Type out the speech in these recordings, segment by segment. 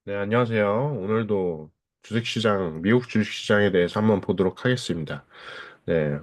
네, 안녕하세요. 오늘도 미국 주식시장에 대해서 한번 보도록 하겠습니다. 네.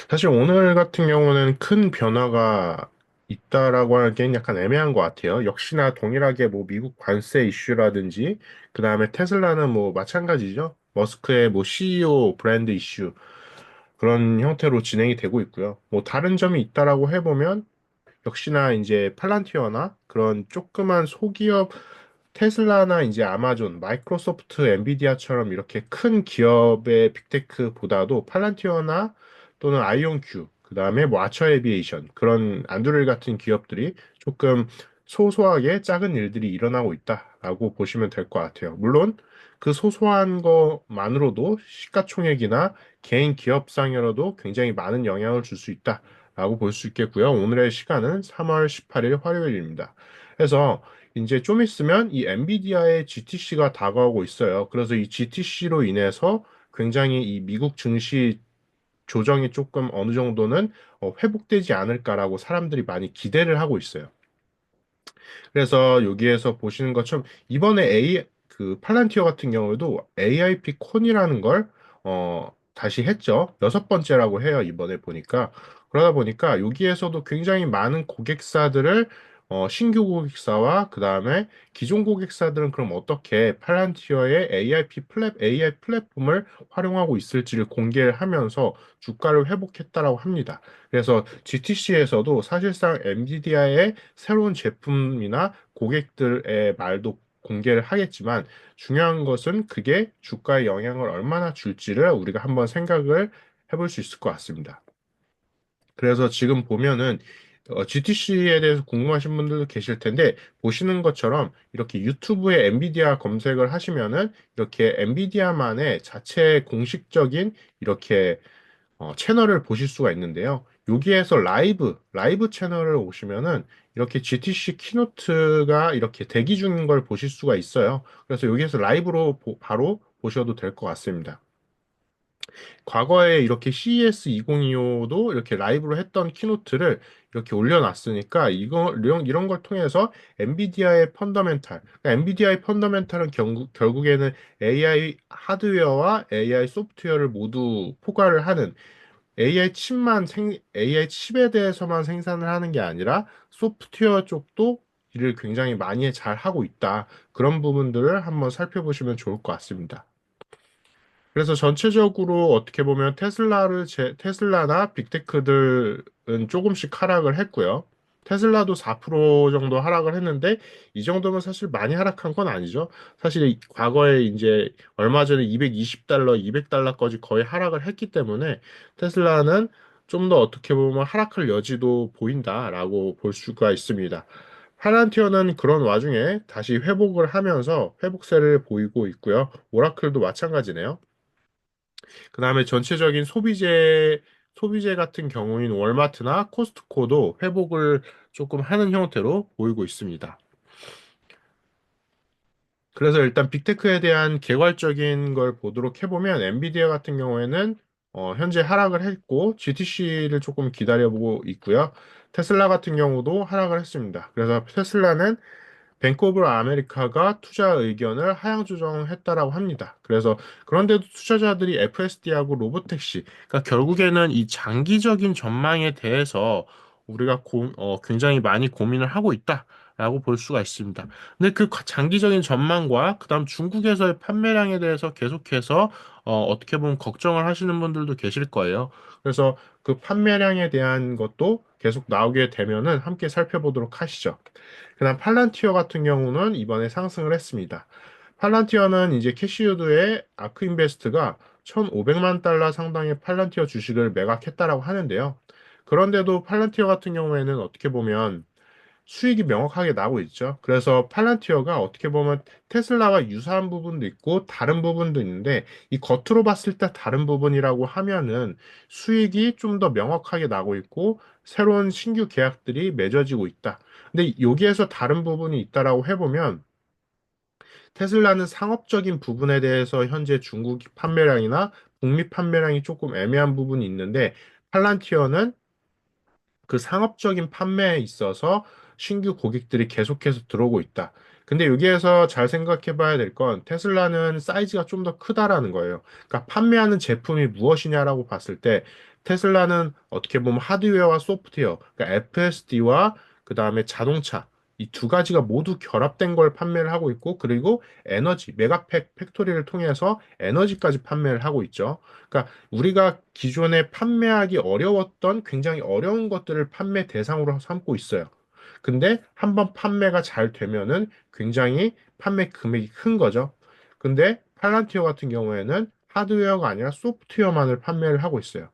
사실 오늘 같은 경우는 큰 변화가 있다라고 하기엔 약간 애매한 것 같아요. 역시나 동일하게 뭐 미국 관세 이슈라든지, 그 다음에 테슬라는 뭐 마찬가지죠. 머스크의 뭐 CEO 브랜드 이슈, 그런 형태로 진행이 되고 있고요. 뭐 다른 점이 있다라고 해보면, 역시나 이제 팔란티어나 그런 조그만 소기업 테슬라나 이제 아마존, 마이크로소프트, 엔비디아처럼 이렇게 큰 기업의 빅테크보다도 팔란티어나 또는 아이온큐, 그다음에 뭐 아처 에비에이션 그런 안드로일 같은 기업들이 조금 소소하게 작은 일들이 일어나고 있다라고 보시면 될 것 같아요. 물론 그 소소한 것만으로도 시가총액이나 개인 기업상으로도 굉장히 많은 영향을 줄 수 있다라고 볼 수 있겠고요. 오늘의 시간은 3월 18일 화요일입니다. 그래서 이제 좀 있으면 이 엔비디아의 GTC가 다가오고 있어요. 그래서 이 GTC로 인해서 굉장히 이 미국 증시 조정이 조금 어느 정도는 회복되지 않을까라고 사람들이 많이 기대를 하고 있어요. 그래서 여기에서 보시는 것처럼 이번에 그 팔란티어 같은 경우에도 AIP 콘이라는 걸 다시 했죠. 여섯 번째라고 해요. 이번에 보니까. 그러다 보니까 여기에서도 굉장히 많은 고객사들을 신규 고객사와 그 다음에 기존 고객사들은 그럼 어떻게 팔란티어의 AI 플랫폼을 활용하고 있을지를 공개를 하면서 주가를 회복했다라고 합니다. 그래서 GTC에서도 사실상 엔비디아의 새로운 제품이나 고객들의 말도 공개를 하겠지만 중요한 것은 그게 주가에 영향을 얼마나 줄지를 우리가 한번 생각을 해볼 수 있을 것 같습니다. 그래서 지금 보면은 GTC에 대해서 궁금하신 분들도 계실 텐데 보시는 것처럼 이렇게 유튜브에 엔비디아 검색을 하시면은 이렇게 엔비디아만의 자체 공식적인 이렇게 채널을 보실 수가 있는데요. 여기에서 라이브 채널을 오시면은 이렇게 GTC 키노트가 이렇게 대기 중인 걸 보실 수가 있어요. 그래서 여기에서 라이브로 바로 보셔도 될 것 같습니다. 과거에 이렇게 CES 2025도 이렇게 라이브로 했던 키노트를 이렇게 올려놨으니까 이런 걸 통해서 엔비디아의 펀더멘탈, 그러니까 엔비디아의 펀더멘탈은 결국에는 AI 하드웨어와 AI 소프트웨어를 모두 포괄을 하는 AI 칩에 대해서만 생산을 하는 게 아니라 소프트웨어 쪽도 일을 굉장히 많이 잘 하고 있다. 그런 부분들을 한번 살펴보시면 좋을 것 같습니다. 그래서 전체적으로 어떻게 보면 테슬라나 빅테크들은 조금씩 하락을 했고요. 테슬라도 4% 정도 하락을 했는데 이 정도면 사실 많이 하락한 건 아니죠. 사실 과거에 이제 얼마 전에 220달러, 200달러까지 거의 하락을 했기 때문에 테슬라는 좀 더 어떻게 보면 하락할 여지도 보인다라고 볼 수가 있습니다. 파란티어는 그런 와중에 다시 회복을 하면서 회복세를 보이고 있고요. 오라클도 마찬가지네요. 그 다음에 전체적인 소비재 같은 경우인 월마트나 코스트코도 회복을 조금 하는 형태로 보이고 있습니다. 그래서 일단 빅테크에 대한 개괄적인 걸 보도록 해보면 엔비디아 같은 경우에는 현재 하락을 했고 GTC를 조금 기다려보고 있고요. 테슬라 같은 경우도 하락을 했습니다. 그래서 테슬라는 뱅크 오브 아메리카가 투자 의견을 하향 조정했다라고 합니다. 그래서 그런데도 투자자들이 FSD하고 로보택시, 그러니까 결국에는 이 장기적인 전망에 대해서 우리가 굉장히 많이 고민을 하고 있다라고 볼 수가 있습니다. 근데 그 장기적인 전망과 그다음 중국에서의 판매량에 대해서 계속해서 어떻게 보면 걱정을 하시는 분들도 계실 거예요. 그래서 그 판매량에 대한 것도 계속 나오게 되면은 함께 살펴보도록 하시죠. 그다음 팔란티어 같은 경우는 이번에 상승을 했습니다. 팔란티어는 이제 캐시우드의 아크인베스트가 1,500만 달러 상당의 팔란티어 주식을 매각했다라고 하는데요. 그런데도 팔란티어 같은 경우에는 어떻게 보면 수익이 명확하게 나고 있죠. 그래서 팔란티어가 어떻게 보면 테슬라와 유사한 부분도 있고 다른 부분도 있는데 이 겉으로 봤을 때 다른 부분이라고 하면은 수익이 좀 더 명확하게 나고 있고 새로운 신규 계약들이 맺어지고 있다. 근데 여기에서 다른 부분이 있다라고 해보면 테슬라는 상업적인 부분에 대해서 현재 중국 판매량이나 북미 판매량이 조금 애매한 부분이 있는데 팔란티어는 그 상업적인 판매에 있어서 신규 고객들이 계속해서 들어오고 있다. 근데 여기에서 잘 생각해 봐야 될 건 테슬라는 사이즈가 좀 더 크다라는 거예요. 그러니까 판매하는 제품이 무엇이냐라고 봤을 때 테슬라는 어떻게 보면 하드웨어와 소프트웨어, 그러니까 FSD와 그다음에 자동차 이 두 가지가 모두 결합된 걸 판매를 하고 있고 그리고 에너지, 메가팩 팩토리를 통해서 에너지까지 판매를 하고 있죠. 그러니까 우리가 기존에 판매하기 어려웠던 굉장히 어려운 것들을 판매 대상으로 삼고 있어요. 근데 한번 판매가 잘 되면은 굉장히 판매 금액이 큰 거죠. 근데 팔란티어 같은 경우에는 하드웨어가 아니라 소프트웨어만을 판매를 하고 있어요.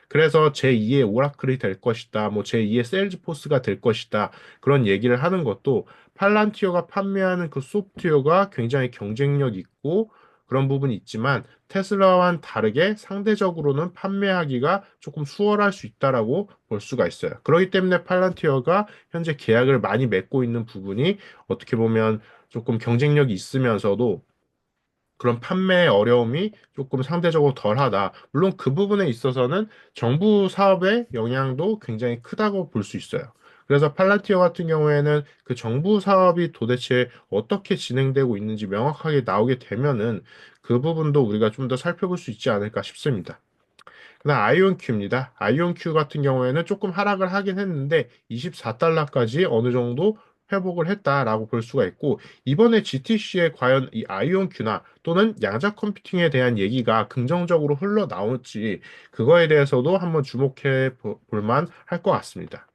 그래서 제2의 오라클이 될 것이다, 뭐 제2의 세일즈포스가 될 것이다, 그런 얘기를 하는 것도 팔란티어가 판매하는 그 소프트웨어가 굉장히 경쟁력 있고 그런 부분이 있지만 테슬라와는 다르게 상대적으로는 판매하기가 조금 수월할 수 있다라고 볼 수가 있어요. 그렇기 때문에 팔란티어가 현재 계약을 많이 맺고 있는 부분이 어떻게 보면 조금 경쟁력이 있으면서도 그런 판매 어려움이 조금 상대적으로 덜하다. 물론 그 부분에 있어서는 정부 사업의 영향도 굉장히 크다고 볼 수 있어요. 그래서 팔란티어 같은 경우에는 그 정부 사업이 도대체 어떻게 진행되고 있는지 명확하게 나오게 되면은 그 부분도 우리가 좀 더 살펴볼 수 있지 않을까 싶습니다. 그다음 아이온큐입니다. 아이온큐 같은 경우에는 조금 하락을 하긴 했는데 24달러까지 어느 정도 회복을 했다라고 볼 수가 있고 이번에 GTC에 과연 이 아이온큐나 또는 양자 컴퓨팅에 대한 얘기가 긍정적으로 흘러나올지 그거에 대해서도 한번 주목해 볼만 할 것 같습니다.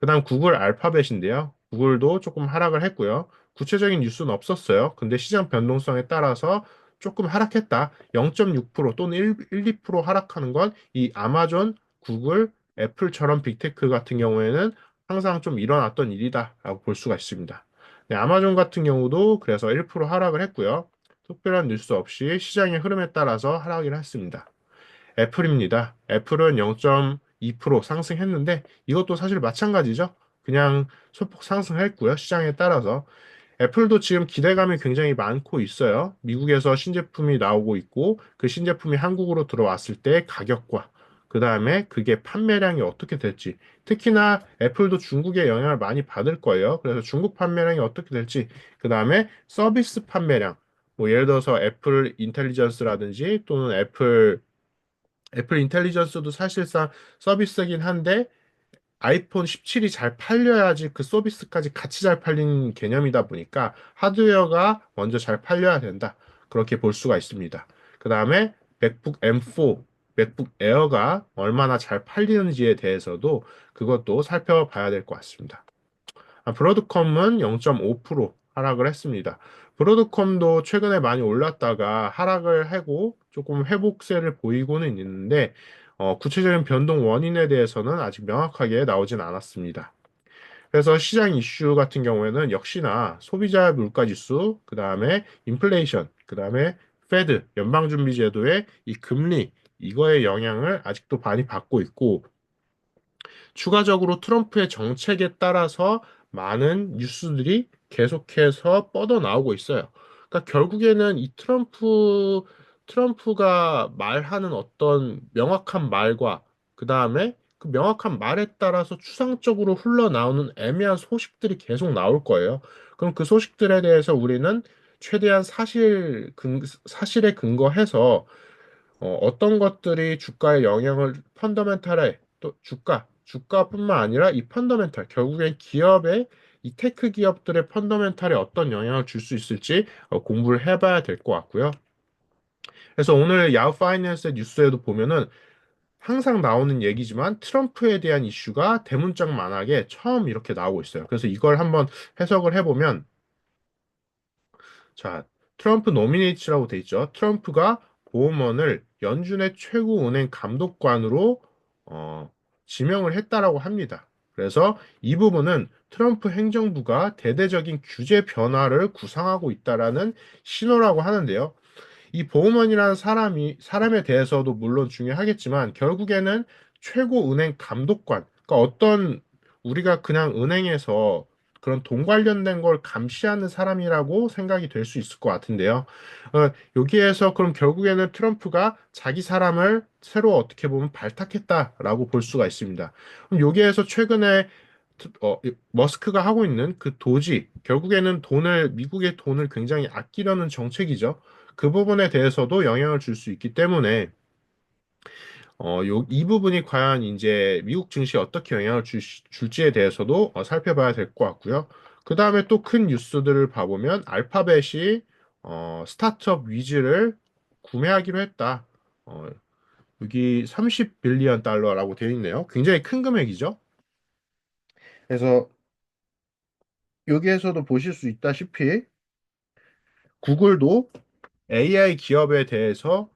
그다음 구글 알파벳인데요. 구글도 조금 하락을 했고요. 구체적인 뉴스는 없었어요. 근데 시장 변동성에 따라서 조금 하락했다. 0.6% 또는 2% 하락하는 건 이 아마존, 구글, 애플처럼 빅테크 같은 경우에는 항상 좀 일어났던 일이다라고 볼 수가 있습니다. 네, 아마존 같은 경우도 그래서 1% 하락을 했고요. 특별한 뉴스 없이 시장의 흐름에 따라서 하락을 했습니다. 애플입니다. 애플은 0.2% 상승했는데 이것도 사실 마찬가지죠. 그냥 소폭 상승했고요. 시장에 따라서. 애플도 지금 기대감이 굉장히 많고 있어요. 미국에서 신제품이 나오고 있고 그 신제품이 한국으로 들어왔을 때 가격과 그 다음에 그게 판매량이 어떻게 될지 특히나 애플도 중국의 영향을 많이 받을 거예요. 그래서 중국 판매량이 어떻게 될지 그 다음에 서비스 판매량 뭐 예를 들어서 애플 인텔리전스라든지 또는 애플 인텔리전스도 사실상 서비스긴 한데 아이폰 17이 잘 팔려야지 그 서비스까지 같이 잘 팔리는 개념이다 보니까 하드웨어가 먼저 잘 팔려야 된다. 그렇게 볼 수가 있습니다. 그 다음에 맥북 M4, 맥북 에어가 얼마나 잘 팔리는지에 대해서도 그것도 살펴봐야 될 것 같습니다. 브로드컴은 0.5% 하락을 했습니다. 브로드컴도 최근에 많이 올랐다가 하락을 하고 조금 회복세를 보이고는 있는데 구체적인 변동 원인에 대해서는 아직 명확하게 나오진 않았습니다. 그래서 시장 이슈 같은 경우에는 역시나 소비자 물가 지수, 그 다음에 인플레이션, 그 다음에 페드, 연방준비제도의 이 금리, 이거의 영향을 아직도 많이 받고 있고, 추가적으로 트럼프의 정책에 따라서 많은 뉴스들이 계속해서 뻗어 나오고 있어요. 그러니까 결국에는 이 트럼프가 말하는 어떤 명확한 말과 그 다음에 그 명확한 말에 따라서 추상적으로 흘러나오는 애매한 소식들이 계속 나올 거예요. 그럼 그 소식들에 대해서 우리는 최대한 사실에 근거해서 떤 것들이 주가에 영향을 펀더멘탈에 또 주가뿐만 아니라 이 펀더멘탈 결국엔 기업의 이 테크 기업들의 펀더멘탈에 어떤 영향을 줄 수 있을지 공부를 해봐야 될 것 같고요. 그래서 오늘 야후 파이낸스 뉴스에도 보면은 항상 나오는 얘기지만 트럼프에 대한 이슈가 대문짝만하게 처음 이렇게 나오고 있어요. 그래서 이걸 한번 해석을 해보면 자, 트럼프 노미네이츠라고 돼 있죠. 트럼프가 보험원을 연준의 최고 은행 감독관으로 어, 지명을 했다라고 합니다. 그래서 이 부분은 트럼프 행정부가 대대적인 규제 변화를 구상하고 있다라는 신호라고 하는데요. 이 보험원이라는 사람에 대해서도 물론 중요하겠지만 결국에는 최고 은행 감독관, 그러니까 어떤 우리가 그냥 은행에서 그런 돈 관련된 걸 감시하는 사람이라고 생각이 될 수 있을 것 같은데요. 여기에서 그럼 결국에는 트럼프가 자기 사람을 새로 어떻게 보면 발탁했다라고 볼 수가 있습니다. 그럼 여기에서 최근에 머스크가 하고 있는 그 도지, 결국에는 미국의 돈을 굉장히 아끼려는 정책이죠. 그 부분에 대해서도 영향을 줄 수 있기 때문에, 이 부분이 과연 이제 미국 증시에 어떻게 줄지에 대해서도 살펴봐야 될 것 같고요. 그 다음에 또 큰 뉴스들을 봐보면, 알파벳이, 스타트업 위즈를 구매하기로 했다. 어, 여기 30 빌리언 달러라고 되어 있네요. 굉장히 큰 금액이죠. 그래서 여기에서도 보실 수 있다시피 구글도 AI 기업에 대해서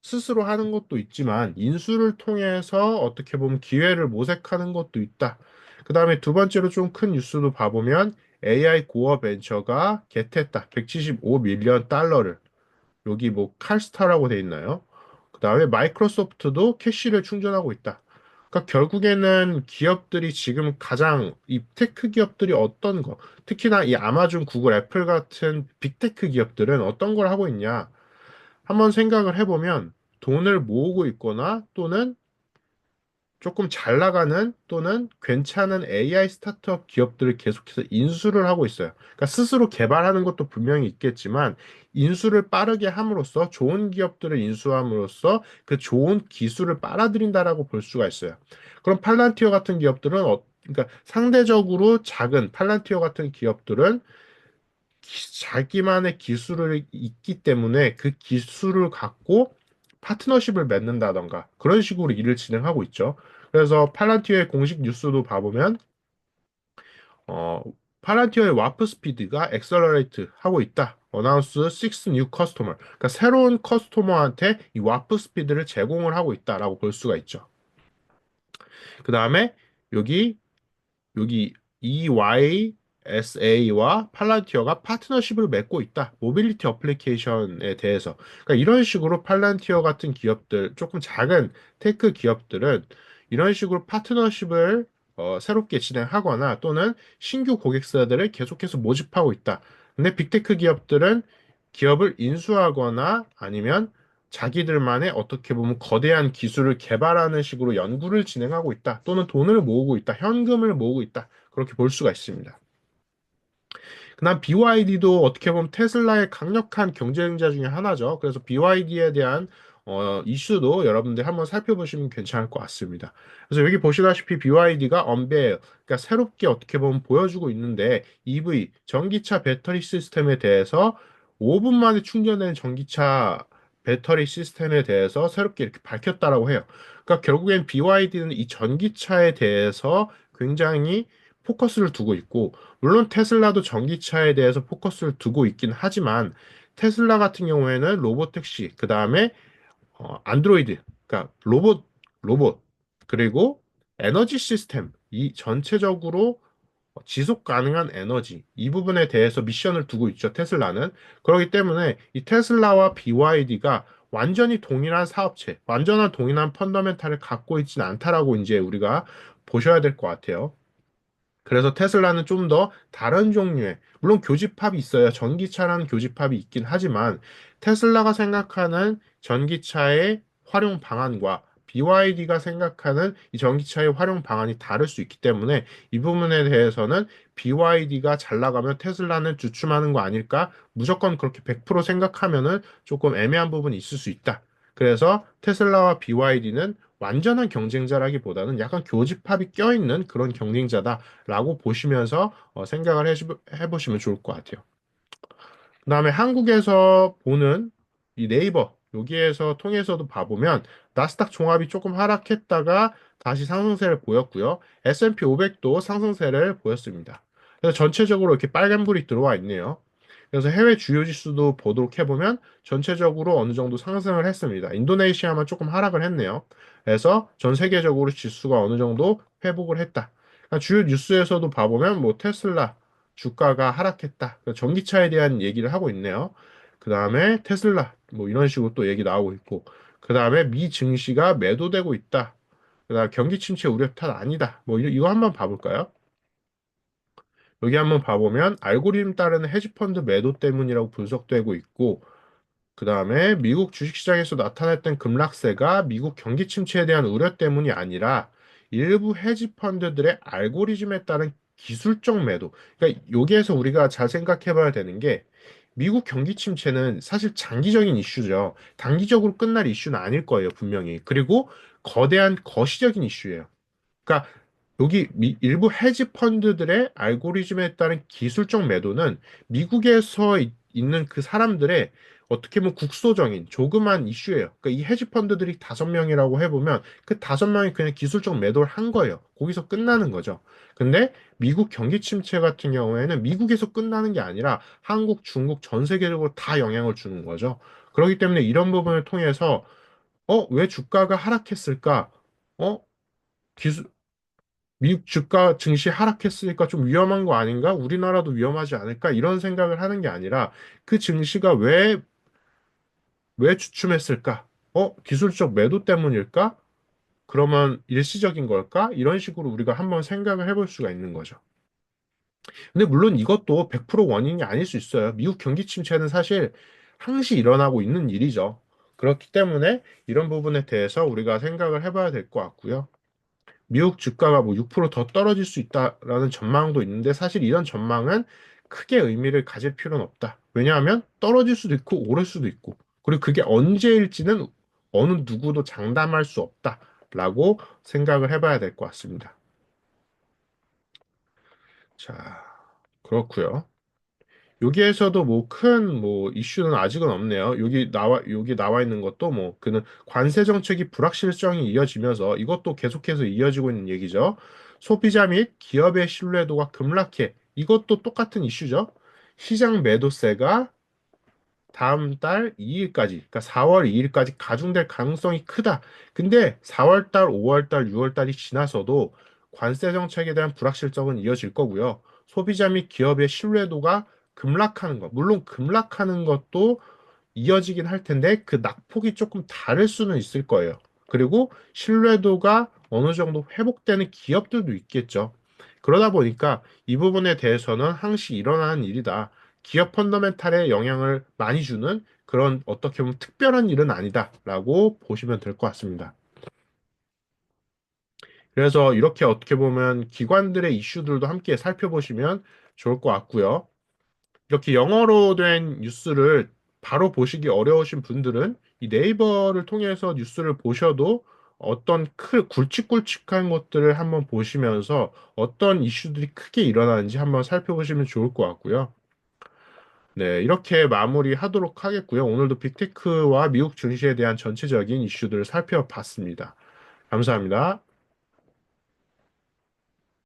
스스로 하는 것도 있지만 인수를 통해서 어떻게 보면 기회를 모색하는 것도 있다. 그 다음에 두 번째로 좀 큰 뉴스도 봐보면 AI 고어 벤처가 겟했다. 175 밀리언 달러를. 여기 뭐 칼스타라고 돼 있나요? 그 다음에 마이크로소프트도 캐시를 충전하고 있다. 그러니까 결국에는 기업들이 지금 가장 이 테크 기업들이 어떤 거, 특히나 이 아마존, 구글, 애플 같은 빅테크 기업들은 어떤 걸 하고 있냐? 한번 생각을 해보면 돈을 모으고 있거나 또는 조금 잘 나가는 또는 괜찮은 AI 스타트업 기업들을 계속해서 인수를 하고 있어요. 그러니까 스스로 개발하는 것도 분명히 있겠지만 인수를 빠르게 함으로써 좋은 기업들을 인수함으로써 그 좋은 기술을 빨아들인다라고 볼 수가 있어요. 그럼 팔란티어 같은 기업들은 그러니까 상대적으로 작은 팔란티어 같은 기업들은 자기만의 기술을 있기 때문에 그 기술을 갖고 파트너십을 맺는다던가 그런 식으로 일을 진행하고 있죠. 그래서 팔란티어의 공식 뉴스도 봐보면 어, 팔란티어의 와프 스피드가 엑셀러레이트 하고 있다. 어나운스 6 new customer. 그러니까 새로운 커스토머한테 이 와프 스피드를 제공을 하고 있다라고 볼 수가 있죠. 그 다음에 여기 여기 EYSA와 팔란티어가 파트너십을 맺고 있다. 모빌리티 어플리케이션에 대해서. 그러니까 이런 식으로 팔란티어 같은 기업들, 조금 작은 테크 기업들은 이런 식으로 파트너십을 새롭게 진행하거나 또는 신규 고객사들을 계속해서 모집하고 있다. 근데 빅테크 기업들은 기업을 인수하거나 아니면 자기들만의 어떻게 보면 거대한 기술을 개발하는 식으로 연구를 진행하고 있다. 또는 돈을 모으고 있다. 현금을 모으고 있다. 그렇게 볼 수가 있습니다. 그다음 BYD도 어떻게 보면 테슬라의 강력한 경쟁자 중에 하나죠. 그래서 BYD에 대한 이슈도 여러분들 한번 살펴보시면 괜찮을 것 같습니다. 그래서 여기 보시다시피 BYD가 그러니까 새롭게 어떻게 보면 보여주고 있는데 EV, 전기차 배터리 시스템에 대해서 5분 만에 충전되는 전기차 배터리 시스템에 대해서 새롭게 이렇게 밝혔다라고 해요. 그러니까 결국엔 BYD는 이 전기차에 대해서 굉장히 포커스를 두고 있고 물론 테슬라도 전기차에 대해서 포커스를 두고 있긴 하지만 테슬라 같은 경우에는 로보택시, 그 다음에 안드로이드, 그러니까 로봇, 그리고 에너지 시스템, 이 전체적으로 지속 가능한 에너지, 이 부분에 대해서 미션을 두고 있죠, 테슬라는. 그렇기 때문에 이 테슬라와 BYD가 완전히 동일한 사업체, 완전한 동일한 펀더멘탈을 갖고 있지는 않다라고 이제 우리가 보셔야 될 것 같아요. 그래서 테슬라는 좀 더 다른 종류의, 물론 교집합이 있어요. 전기차라는 교집합이 있긴 하지만, 테슬라가 생각하는 전기차의 활용 방안과 BYD가 생각하는 이 전기차의 활용 방안이 다를 수 있기 때문에 이 부분에 대해서는 BYD가 잘 나가면 테슬라는 주춤하는 거 아닐까? 무조건 그렇게 100% 생각하면은 조금 애매한 부분이 있을 수 있다. 그래서 테슬라와 BYD는 완전한 경쟁자라기보다는 약간 교집합이 껴있는 그런 경쟁자다라고 보시면서 생각을 해보시면 좋을 것 같아요. 그다음에 한국에서 보는 이 네이버 여기에서 통해서도 봐보면 나스닥 종합이 조금 하락했다가 다시 상승세를 보였고요. S&P 500도 상승세를 보였습니다. 그래서 전체적으로 이렇게 빨간불이 들어와 있네요. 그래서 해외 주요 지수도 보도록 해보면 전체적으로 어느 정도 상승을 했습니다. 인도네시아만 조금 하락을 했네요. 그래서 전 세계적으로 지수가 어느 정도 회복을 했다. 그러니까 주요 뉴스에서도 봐보면 뭐 테슬라 주가가 하락했다. 전기차에 대한 얘기를 하고 있네요. 그 다음에 테슬라, 뭐 이런 식으로 또 얘기 나오고 있고, 그 다음에 미 증시가 매도되고 있다. 그 다음 경기 침체 우려 탓 아니다. 뭐 이거 한번 봐볼까요? 여기 한번 봐보면 알고리즘 따르는 헤지펀드 매도 때문이라고 분석되고 있고, 그 다음에 미국 주식시장에서 나타났던 급락세가 미국 경기 침체에 대한 우려 때문이 아니라 일부 헤지 펀드들의 알고리즘에 따른 기술적 매도. 그러니까 여기에서 우리가 잘 생각해 봐야 되는 게 미국 경기 침체는 사실 장기적인 이슈죠. 단기적으로 끝날 이슈는 아닐 거예요, 분명히. 그리고 거대한 거시적인 이슈예요. 그러니까 여기 일부 헤지 펀드들의 알고리즘에 따른 기술적 매도는 미국에서 있는 그 사람들의 어떻게 보면 국소적인 조그만 이슈예요. 그러니까 이 헤지 펀드들이 5명이라고 해보면 그 5명이 그냥 기술적 매도를 한 거예요. 거기서 끝나는 거죠. 근데 미국 경기 침체 같은 경우에는 미국에서 끝나는 게 아니라 한국, 중국, 전 세계적으로 다 영향을 주는 거죠. 그렇기 때문에 이런 부분을 통해서 왜 주가가 하락했을까? 어, 기술, 미국 주가 증시 하락했으니까 좀 위험한 거 아닌가? 우리나라도 위험하지 않을까? 이런 생각을 하는 게 아니라 그 증시가 왜 주춤했을까? 기술적 매도 때문일까? 그러면 일시적인 걸까? 이런 식으로 우리가 한번 생각을 해볼 수가 있는 거죠. 근데 물론 이것도 100% 원인이 아닐 수 있어요. 미국 경기 침체는 사실 항시 일어나고 있는 일이죠. 그렇기 때문에 이런 부분에 대해서 우리가 생각을 해봐야 될 것 같고요. 미국 주가가 뭐 6%더 떨어질 수 있다라는 전망도 있는데 사실 이런 전망은 크게 의미를 가질 필요는 없다. 왜냐하면 떨어질 수도 있고 오를 수도 있고 그리고 그게 언제일지는 어느 누구도 장담할 수 없다라고 생각을 해봐야 될 것 같습니다. 자, 그렇고요. 여기에서도 뭐 큰 뭐 이슈는 아직은 없네요. 여기 나와 있는 것도 뭐 그는 관세 정책이 불확실성이 이어지면서 이것도 계속해서 이어지고 있는 얘기죠. 소비자 및 기업의 신뢰도가 급락해. 이것도 똑같은 이슈죠. 시장 매도세가 다음 달 2일까지, 그러니까 4월 2일까지 가중될 가능성이 크다. 근데 4월 달, 5월 달, 6월 달이 지나서도 관세 정책에 대한 불확실성은 이어질 거고요. 소비자 및 기업의 신뢰도가 급락하는 것, 물론 급락하는 것도 이어지긴 할 텐데 그 낙폭이 조금 다를 수는 있을 거예요. 그리고 신뢰도가 어느 정도 회복되는 기업들도 있겠죠. 그러다 보니까 이 부분에 대해서는 항시 일어나는 일이다. 기업 펀더멘탈에 영향을 많이 주는 그런 어떻게 보면 특별한 일은 아니다라고 보시면 될 것 같습니다. 그래서 이렇게 어떻게 보면 기관들의 이슈들도 함께 살펴보시면 좋을 것 같고요. 이렇게 영어로 된 뉴스를 바로 보시기 어려우신 분들은 이 네이버를 통해서 뉴스를 보셔도 어떤 굵직굵직한 것들을 한번 보시면서 어떤 이슈들이 크게 일어나는지 한번 살펴보시면 좋을 것 같고요. 네, 이렇게 마무리하도록 하겠고요. 오늘도 빅테크와 미국 증시에 대한 전체적인 이슈들을 살펴봤습니다. 감사합니다.